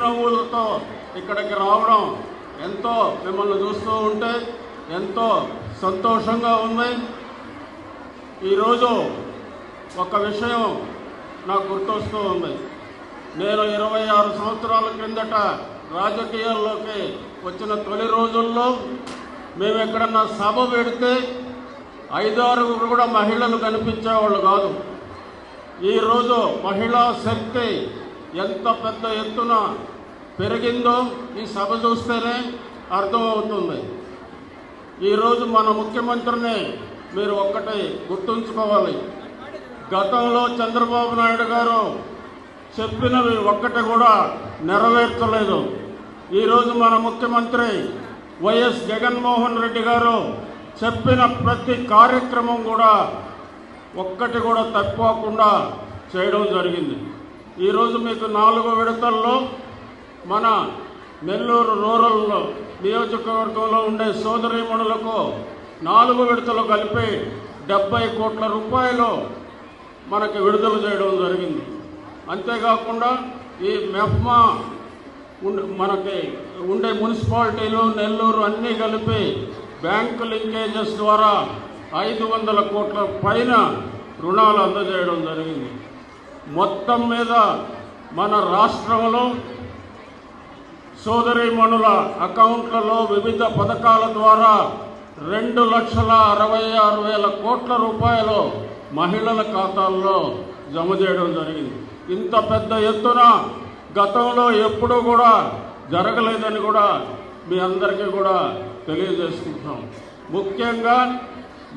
చిరునవ్వులతో ఇక్కడికి రావడం ఎంతో మిమ్మల్ని చూస్తూ ఉంటే ఎంతో సంతోషంగా ఉంది. ఈరోజు ఒక విషయం నాకు గుర్తొస్తూ ఉంది. నేను 26 సంవత్సరాల క్రిందట రాజకీయాల్లోకి వచ్చిన తొలి రోజుల్లో మేము ఎక్కడన్నా సభ పెడితే 5-6 కూడా మహిళలు కనిపించేవాళ్ళు కాదు. ఈరోజు మహిళా శక్తి ఎంత పెద్ద ఎత్తున పెరిగిందో ఈ సభ చూస్తేనే అర్థమవుతుంది. ఈరోజు మన ముఖ్యమంత్రిని మీరు ఒక్కటి గుర్తుంచుకోవాలి. గతంలో చంద్రబాబు నాయుడు గారు చెప్పినవి ఒక్కటి కూడా నెరవేర్చలేదు. ఈరోజు మన ముఖ్యమంత్రి వైఎస్ జగన్మోహన్ రెడ్డి గారు చెప్పిన ప్రతి కార్యక్రమం కూడా ఒక్కటి కూడా తప్పకుండా చేయడం జరిగింది. ఈరోజు మీకు 4 విడతల్లో మన నెల్లూరు రూరల్ నియోజకవర్గంలో ఉండే సోదరీమణులకు 4 విడతలు కలిపి 70 కోట్ల రూపాయలు మనకి విడుదల చేయడం జరిగింది. అంతేకాకుండా ఈ మెఫ్మా మనకి ఉండే మున్సిపాలిటీలు నెల్లూరు అన్నీ కలిపి బ్యాంకు లింకేజెస్ ద్వారా 500 కోట్ల పైన రుణాలు అందజేయడం జరిగింది. మొత్తం మీద మన రాష్ట్రంలో సోదరీమణుల అకౌంట్లలో వివిధ పథకాల ద్వారా 2,66,000 కోట్ల రూపాయలు మహిళల ఖాతాల్లో జమ చేయడం జరిగింది. ఇంత పెద్ద ఎత్తున గతంలో ఎప్పుడూ కూడా జరగలేదని కూడా మీ అందరికీ కూడా తెలియజేసుకుంటున్నాం. ముఖ్యంగా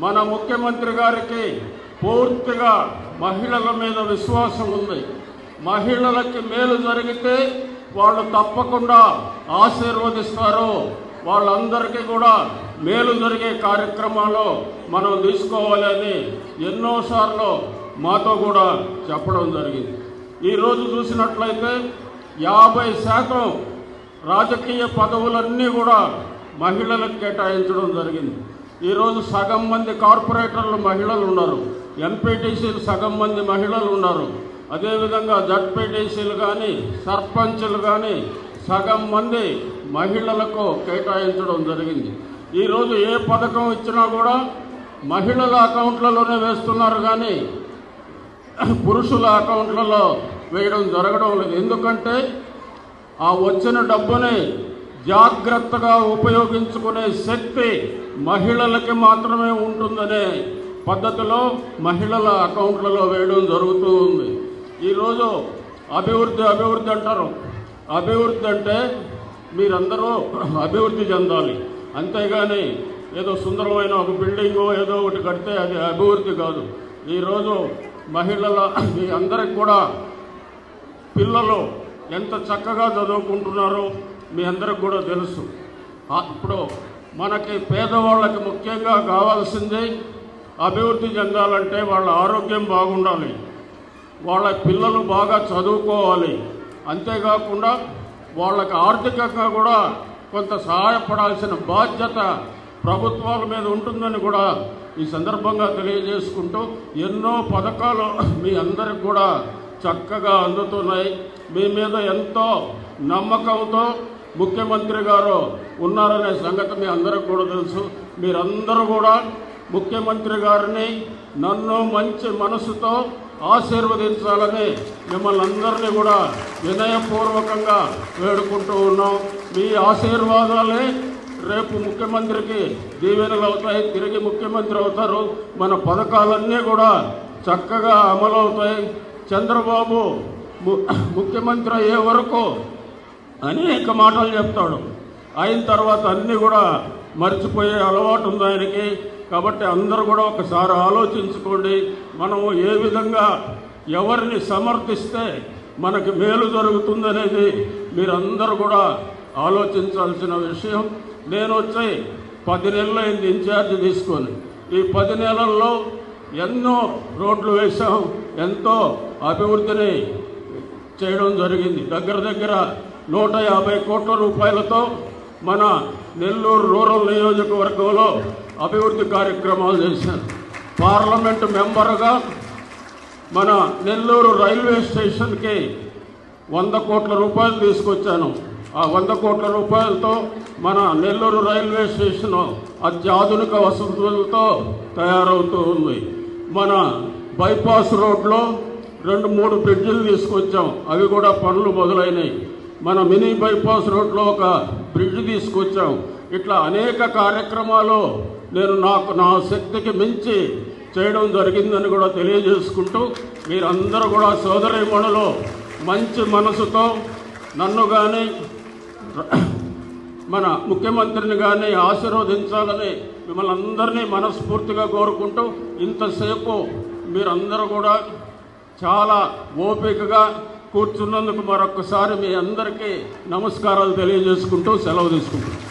మన ముఖ్యమంత్రి గారికి పూర్తిగా మహిళల మీద విశ్వాసం ఉంది. మహిళలకి మేలు జరిగితే వాళ్ళు తప్పకుండా ఆశీర్వదిస్తారు. వాళ్ళందరికీ కూడా మేలు జరిగే కార్యక్రమాలు మనం తీసుకోవాలని ఎన్నోసార్లు మాతో కూడా చెప్పడం జరిగింది. ఈరోజు చూసినట్లయితే 50% రాజకీయ పదవులన్నీ కూడా మహిళలకు కేటాయించడం జరిగింది. ఈరోజు సగం మంది కార్పొరేటర్లు మహిళలు ఉన్నారు, ఎంపీటీసీలు సగం మంది మహిళలు ఉన్నారు, అదేవిధంగా జడ్పీటీసీలు కానీ సర్పంచులు కానీ సగం మంది మహిళలకు కేటాయించడం జరిగింది. ఈరోజు ఏ పథకం ఇచ్చినా కూడా మహిళల అకౌంట్లలోనే వేస్తున్నారు కానీ పురుషుల అకౌంట్లలో వేయడం జరగడం లేదు. ఎందుకంటే ఆ వచ్చిన డబ్బుని జాగ్రత్తగా ఉపయోగించుకునే శక్తి మహిళలకి మాత్రమే ఉంటుందనే పద్ధతిలో మహిళల అకౌంట్లలో వేయడం జరుగుతూ ఉంది. ఈరోజు అభివృద్ధి అంటారు. అభివృద్ధి అంటే మీరందరూ అభివృద్ధి చెందాలి, అంతేగాని ఏదో సుందరమైన ఒక బిల్డింగో ఏదో ఒకటి కడితే అది అభివృద్ధి కాదు. ఈరోజు మహిళల మీ అందరికి కూడా పిల్లలు ఎంత చక్కగా చదువుకుంటున్నారో మీ అందరికి కూడా తెలుసు. ఇప్పుడు మనకి పేదవాళ్ళకి ముఖ్యంగా కావాల్సింది అభివృద్ధి చెందాలంటే వాళ్ళ ఆరోగ్యం బాగుండాలి, వాళ్ళ పిల్లలు బాగా చదువుకోవాలి, అంతేకాకుండా వాళ్ళకి ఆర్థికంగా కూడా కొంత సహాయపడాల్సిన బాధ్యత ప్రభుత్వాల మీద ఉంటుందని కూడా ఈ సందర్భంగా తెలియజేసుకుంటూ ఎన్నో పథకాలు మీ అందరికి కూడా చక్కగా అందుతున్నాయి. మీ మీద ఎంతో నమ్మకంతో ముఖ్యమంత్రి గారు ఉన్నారనే సంగతి మీ అందరికి కూడా తెలుసు. మీరందరూ కూడా ముఖ్యమంత్రి గారిని నన్ను మంచి మనసుతో ఆశీర్వదించాలని మిమ్మల్ని అందరినీ కూడా వినయపూర్వకంగా వేడుకుంటూ ఉన్నాం. మీ ఆశీర్వాదాలే రేపు ముఖ్యమంత్రికి దీవెనలు అవుతాయి, తిరిగి ముఖ్యమంత్రి అవుతారు. మన పథకాలన్నీ కూడా చక్కగా అమలవుతాయి. చంద్రబాబు ముఖ్యమంత్రి అయ్యే వరకు అనేక మాటలు చెప్తాడు, అయిన తర్వాత అన్నీ కూడా మర్చిపోయే అలవాటు ఉంది ఆయనకి. కాబట్టి అందరూ కూడా ఒకసారి ఆలోచించుకోండి. మనము ఏ విధంగా ఎవరిని సమర్థిస్తే మనకి మేలు జరుగుతుందనేది మీరందరూ కూడా ఆలోచించాల్సిన విషయం. నేను వచ్చి 10 నెలలు అయింది ఇన్ఛార్జ్ తీసుకొని. ఈ 10 నెలల్లో ఎన్నో రోడ్లు వేసాం, ఎంతో అభివృద్ధిని చేయడం జరిగింది. దగ్గర 150 కోట్ల రూపాయలతో మన నెల్లూరు రూరల్ నియోజకవర్గంలో అభివృద్ధి కార్యక్రమాలు చేశాను. పార్లమెంటు మెంబర్గా మన నెల్లూరు రైల్వే స్టేషన్కి 100 కోట్ల రూపాయలు తీసుకొచ్చాను. ఆ 100 కోట్ల రూపాయలతో మన నెల్లూరు రైల్వే స్టేషన్ అత్యాధునిక వసతులతో తయారవుతూ ఉంది. మన బైపాస్ రోడ్లో 2-3 బ్రిడ్జిలు తీసుకొచ్చాం, అవి కూడా పనులు మొదలైనవి. మన మినీ బైపాస్ రోడ్లో ఒక బ్రిడ్జ్ తీసుకొచ్చాం. ఇట్లా అనేక కార్యక్రమాలు నేను నా శక్తికి మించి చేయడం జరిగిందని కూడా తెలియజేసుకుంటూ, మీరందరూ కూడా సోదరీమణులు మంచి మనసుతో నన్ను కానీ మన ముఖ్యమంత్రిని కానీ ఆశీర్వదించాలని మిమ్మల్ని అందరినీ మనస్ఫూర్తిగా కోరుకుంటూ, ఇంతసేపు మీరందరూ కూడా చాలా ఓపికగా కూర్చున్నందుకు మరొకసారి మీ అందరికీ నమస్కారాలు తెలియజేసుకుంటూ సెలవు తీసుకుంటున్నాను.